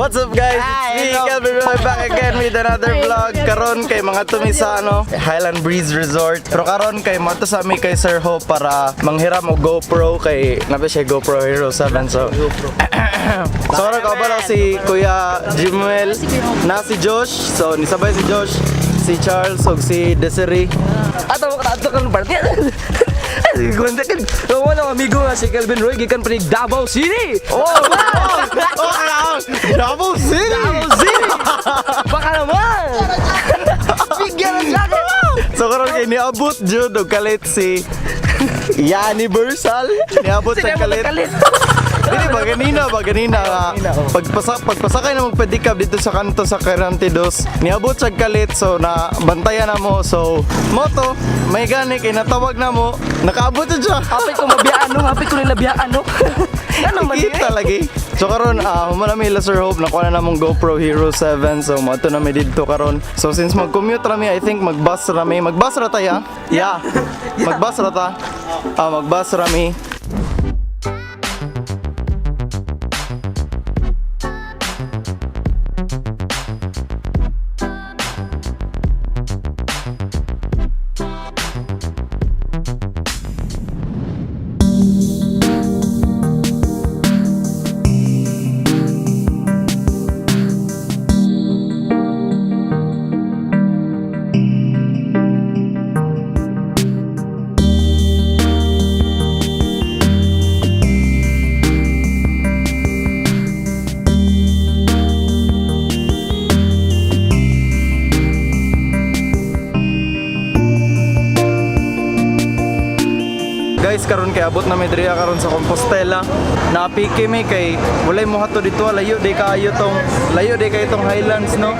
What's up guys? It's me, Kelvin, back again with another vlog. Karon kay mga tumi sa Highland Breeze Resort. Pero karon kay mato sa mi kay Sir Ho para manghiram og GoPro kay nabi siya GoPro Hero 7 so. So karon kabalo si Kuya Jimuel na si Josh. So nisabay si Josh, si Charles ug si Desiree. Ato kan party. Ganda kan. Wala amigo nga si Kelvin Roy gikan pa ni Davao City. Davao City! Davao City! Baka naman! Bigyan ng sakit! So karon kay niabot jud og kalit si Universal. Niabot sa kalit. Dili ba ganina pagpasakay na magpadikab dito sa kanto sa Karante dos. Niabot sa kalit so na bantayan na mo. So moto may gani kay natawag na mo. Nakaabot siya. Hapit ko mabiyaan no, hapit ko nila biyaan no. Ano man kita lagi. So karon humanami Sir Hope nakuha na namong GoPro Hero 7 so moto na mi didto karon. So since mag-commute rami I think mag-bus rami. Mag-bus ra ta ya? Yeah. Mag-bus ra ta. Mag-bus rami. Guys, karon kay abot na Medria karon sa Compostela. Napiki mi kay walay mo hato dito layo day kay itong Highlands no.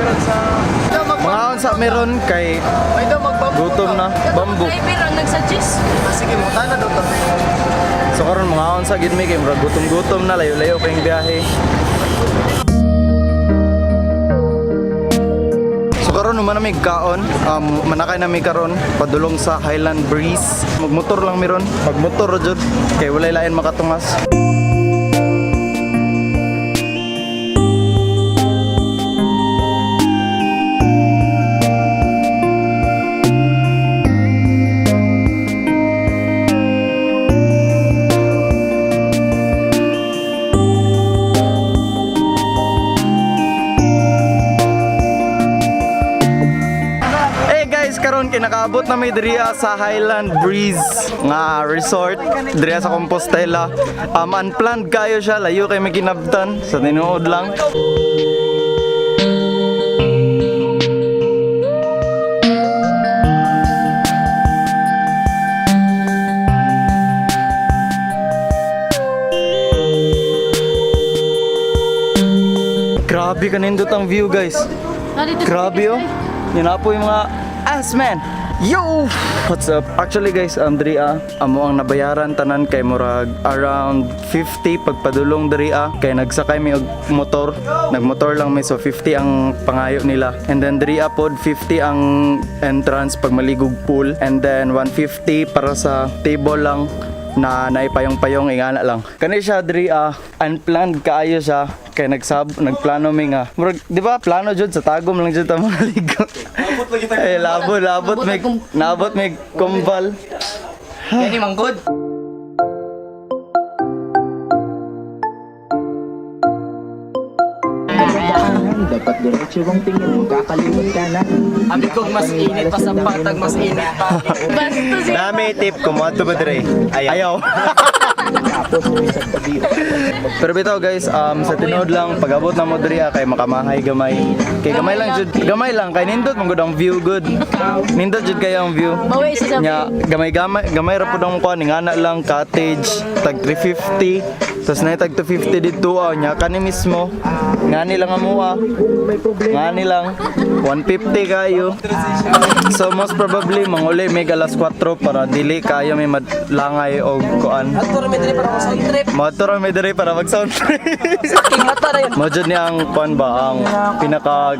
Mga sa meron kay gutom na bamboo. Driver ang nagsuggest. Sige mo tana do to. So karon mga sa gid mi kay murag gutom na layo kay biyahe. Karon naman na may kaon, manakay na may karon padulong sa Highland Breeze. Magmotor lang miron, pagmotor jud kay walay lain makatungas. Karon kinakaabot na may diriya sa Highland Breeze nga resort diriya sa Compostela. Unplanned kayo siya, layo kay may kinabtan sa tinuod lang. Grabe kanindot ang view guys. Grabe oh. Yan na po yung mga man. Yo! What's up? Actually guys, Dria, amo ang nabayaran tanan kay murag around 50 pagpadulong Dria kay nagsakay mi og motor. Nagmotor lang mi so 50 ang pangayo nila. And then Dria pod 50 ang entrance pag maligog pool and then 150 para sa table lang na naipayong-payong ingana lang. Kani siya Dria, unplanned kaayo siya kay nagplano mi nga. Murag, di ba? Plano jud sa Tagum lang jud ta mo naligo. Ay labot may kumbal. Kani manggod. Dapat diretso mong tingin mo, kakalimot ka na. Abi ko mas init pa sa patag, mas init pa. Basta si Nami tip ko mo ato ba dire? Ayaw. Pero bitaw guys, sa tinod lang pag-abot na mo diriya kay makamahay gamay. Kay gamay lang kay nindot man gud ang view good. Nindot jud kay ang view. bawi sa Nya gamay ra pud ang kuan ingana lang cottage tag 350. Tapos na tag 250 dito nya kani mismo. Ngani lang amuha. Ngani lang 150 kayo. So most probably manguli may alas 4 para dili kayo may madlangay og kuan. Ato ra medre para mag sound trip. Motor may diri para mag sound trip. Saking mata ra yun. Mo jud ni ang kuan ba ang pinaka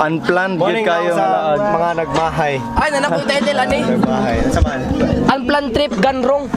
unplanned gid kayo nga laag. Mga nagmahay. Ay nanak ko title ani. Nagmahay. Sa man? Unplanned trip gone wrong.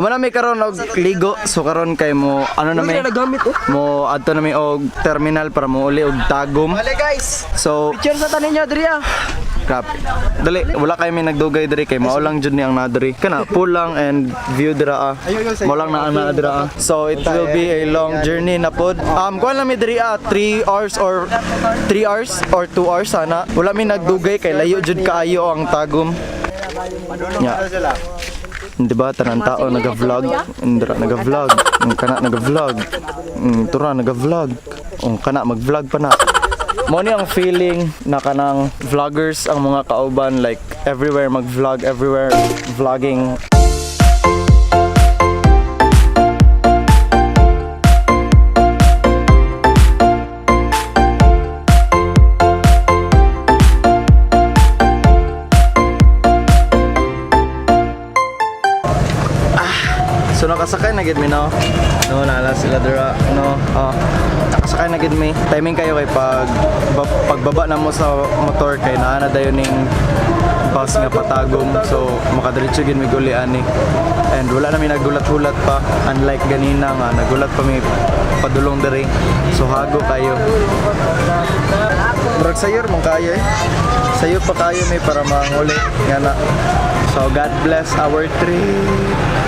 Amo na may karon og ligo. So karon kay mo ano na may nagamit oh. mo adto na may og terminal para mo uli og Tagum. Wala guys. So Picture sa tanin nyo, Dria. crap. Dali, wala kay may nagdugay diri kay mao lang jud ni ang nadiri. Kana full lang and view dira. Mao lang na ang nadira. So it will be a long journey na pod. Kuan lang mi diri 3 hours or 2 hours sana. Wala mi nagdugay kay layo jud kaayo ang Tagum. Nya. Di ba tanan tao naga-vlog, indra naga-vlog, kana naga-vlog, tura naga-vlog, kana mag-vlog pa na. Mo ni ang feeling na kanang vloggers ang mga kauban, like everywhere mag-vlog, everywhere vlogging. So nakasakay na gid mi no. No nala sila dira no. Nakasakay na gid mi. Timing kayo kay pagbaba na mo sa motor kay naa na dayon ning bus nga patagom. So makadiretso gid mi guli ani. And wala na mi nagulat-hulat pa unlike ganina nga nagulat pa mi padulong diri. So hago kayo. Murag sayor mong kayo eh. Sayo pa kayo mi para manguli nga na. So God bless our trip.